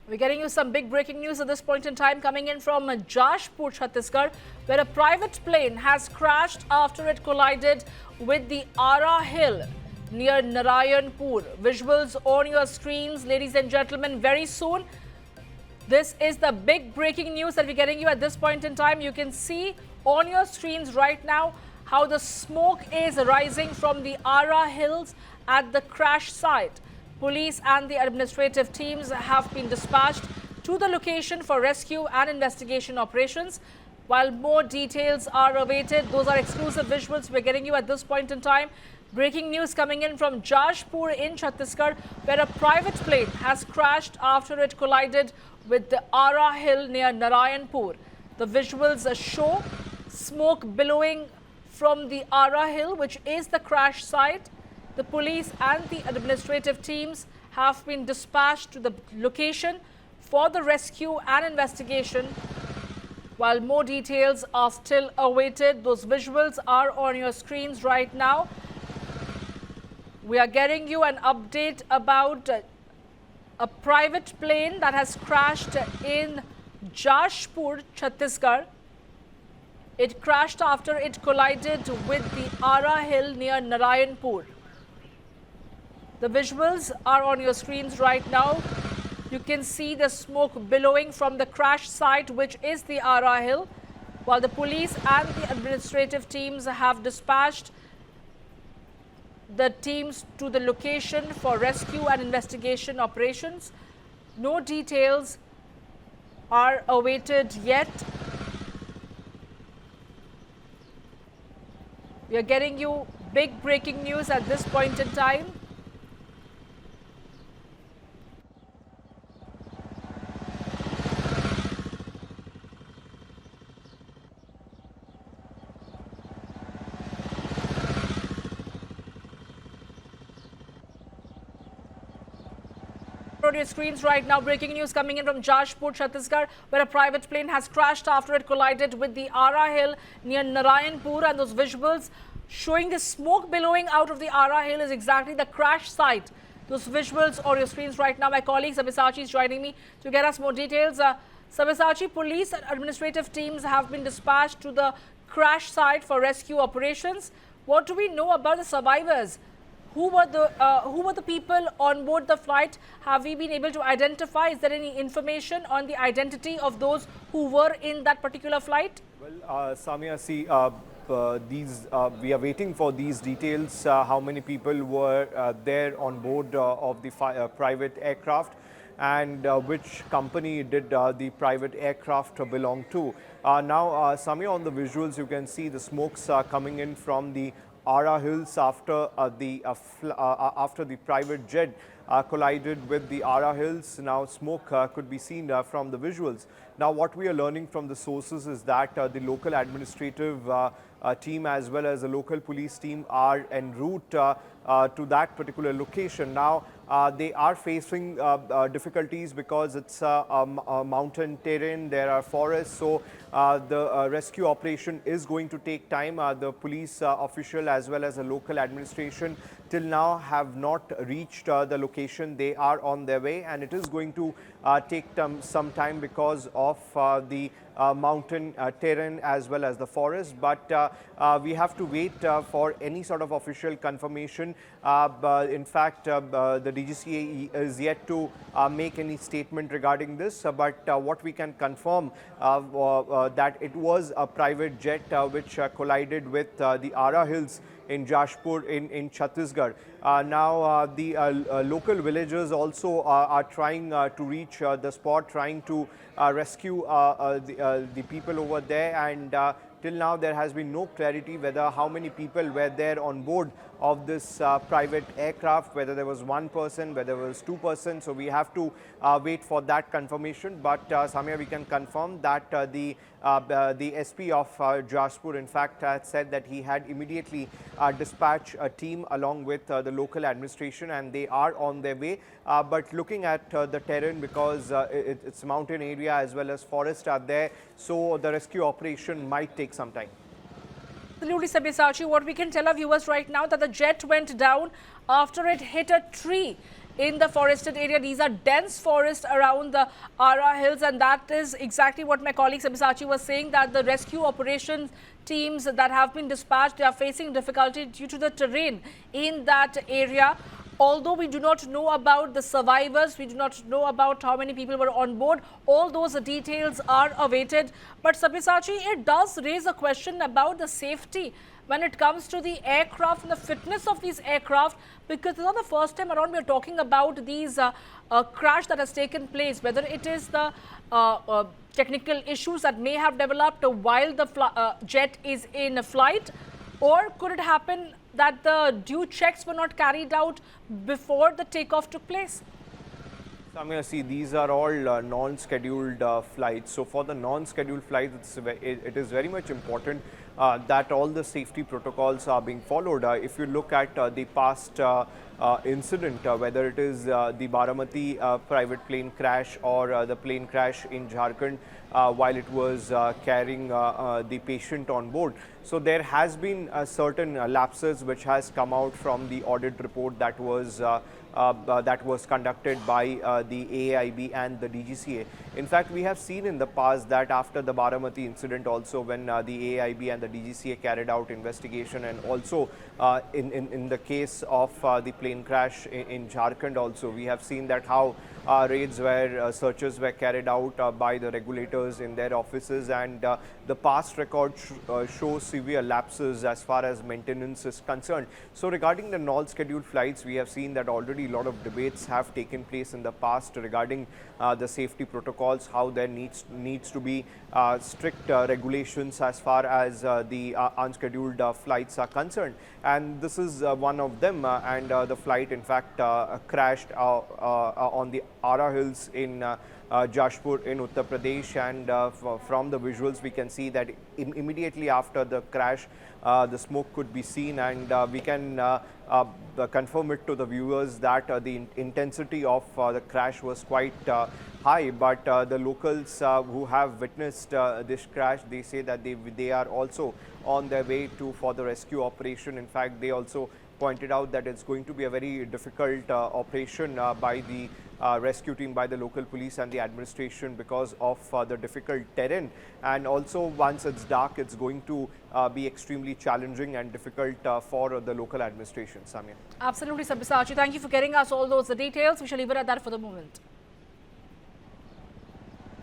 We're getting you some big breaking news at this point in time coming in from Jashpur, Chhattisgarh, where a private plane has crashed after it collided with the Ara Hill near Narayanpur. Visuals on your screens, ladies and gentlemen, very soon. This is the big breaking news that we're getting you at this point in time. You can see on your screens right now how the smoke is rising from the Ara Hills at the crash site. Police and the administrative teams have been dispatched to the location for rescue and investigation operations. While more details are awaited, those are exclusive visuals we're getting you at this point in time. Breaking news coming in from Jashpur in Chhattisgarh, where a private plane has crashed after it collided with the Ara Hill near Narayanpur. The visuals show smoke billowing from the Ara Hill, which is the crash site. The police and the administrative teams have been dispatched to the location for the rescue and investigation. While more details are still awaited, those visuals are on your screens right now. We are getting you an update about a private plane that has crashed in Jashpur, Chhattisgarh. It crashed after it collided with the Ara Hill near Narayanpur. The visuals are on your screens right now. You can see the smoke billowing from the crash site, which is the Ara Hill, while the police and the administrative teams have dispatched the teams to the location for rescue and investigation operations. No details are awaited yet. We are getting you big breaking news at this point in time. On your screens right now, breaking news coming in from Jashpur, Chhattisgarh, where a private plane has crashed after it collided with the Ara Hill near Narayanpur. And those visuals showing the smoke billowing out of the Ara Hill is exactly the crash site. Those visuals on your screens right now. My colleague Sabyasachi is joining me to get us more details. Sabyasachi, police and administrative teams have been dispatched to the crash site for rescue operations. What do we know about the survivors? Who were the people on board the flight? Have we been able to identify? Is there any information on the identity of those who were in that particular flight? Well, Samia, see, we are waiting for these details. How many people were there on board of the private aircraft, and which company did the private aircraft belong to? Now, Samia, on the visuals, you can see the smokes coming in from the Ara Hills after the private jet collided with the Ara Hills. Now smoke could be seen from the visuals. Now what we are learning from the sources is that the local administrative team as well as the local police team are en route to that particular location. Now they are facing difficulties because it's a mountain terrain, there are forests, so the rescue operation is going to take time. The police official as well as the local administration till now have not reached the location. They are on their way, and it is going to take some time because of the mountain terrain as well as the forest, but we have to wait for any sort of official confirmation. In fact, the DGCA is yet to make any statement regarding this, but what we can confirm that it was a private jet which collided with the Ara Hills in Jashpur in Chhattisgarh. Now the local villagers also are trying to reach the spot, trying to rescue the people over there, and till now there has been no clarity whether how many people were there on board of this private aircraft, whether there was one person, whether there was 2 persons. So we have to wait for that confirmation. But Samia, we can confirm that the SP of Jashpur in fact had said that he had immediately dispatched a team along with the local administration, and they are on their way. But looking at the terrain, because it's mountain area as well as forests are there, so the rescue operation might take some time. Absolutely, Sabyasachi. What we can tell our viewers right now that the jet went down after it hit a tree in the forested area. These are dense forests around the Ara Hills, and that is exactly what my colleague Sabyasachi was saying, that the rescue operations teams that have been dispatched, they are facing difficulty due to the terrain in that area. Although we do not know about the survivors, we do not know about how many people were on board, all those details are awaited. But Sabyasachi, it does raise a question about the safety when it comes to the aircraft and the fitness of these aircraft, because it's not the first time around we are talking about these crash that has taken place, whether it is the technical issues that may have developed while the jet is in flight, or could it happen that the due checks were not carried out before the takeoff took place? Samia, see, these are all non-scheduled flights. So for the non-scheduled flights, it is very much important that all the safety protocols are being followed. If you look at the past incident, whether it is the Baramati private plane crash or the plane crash in Jharkhand while it was carrying the patient on board. So there has been certain lapses which has come out from the audit report that was conducted by the AIB and the DGCA. In fact, we have seen in the past that after the Baramati incident also, when the AIB and the DGCA carried out investigation, and also in the case of the plane crash in Jharkhand also, we have seen that how raids were, searches were carried out by the regulators in their offices, and the past record shows severe lapses as far as maintenance is concerned. So regarding the non-scheduled flights, we have seen that already a lot of debates have taken place in the past regarding the safety protocols, how there needs to be strict regulations as far as the unscheduled flights are concerned. And this is one of them, and the flight in fact crashed on the Ara Hills in Jashpur in Uttar Pradesh, and from the visuals we can see that immediately after the crash the smoke could be seen, and we can confirm it to the viewers that the intensity of the crash was quite high. But the locals who have witnessed this crash, they say that they are also on their way for the rescue operation. In fact, they also pointed out that it's going to be a very difficult operation by the rescue team, by the local police and the administration, because of the difficult terrain, and also once it's dark, it's going to be extremely challenging and difficult for the local administration. Samia. Absolutely, Sabyasachi. Thank you for getting us all those details. We shall leave it at that for the moment.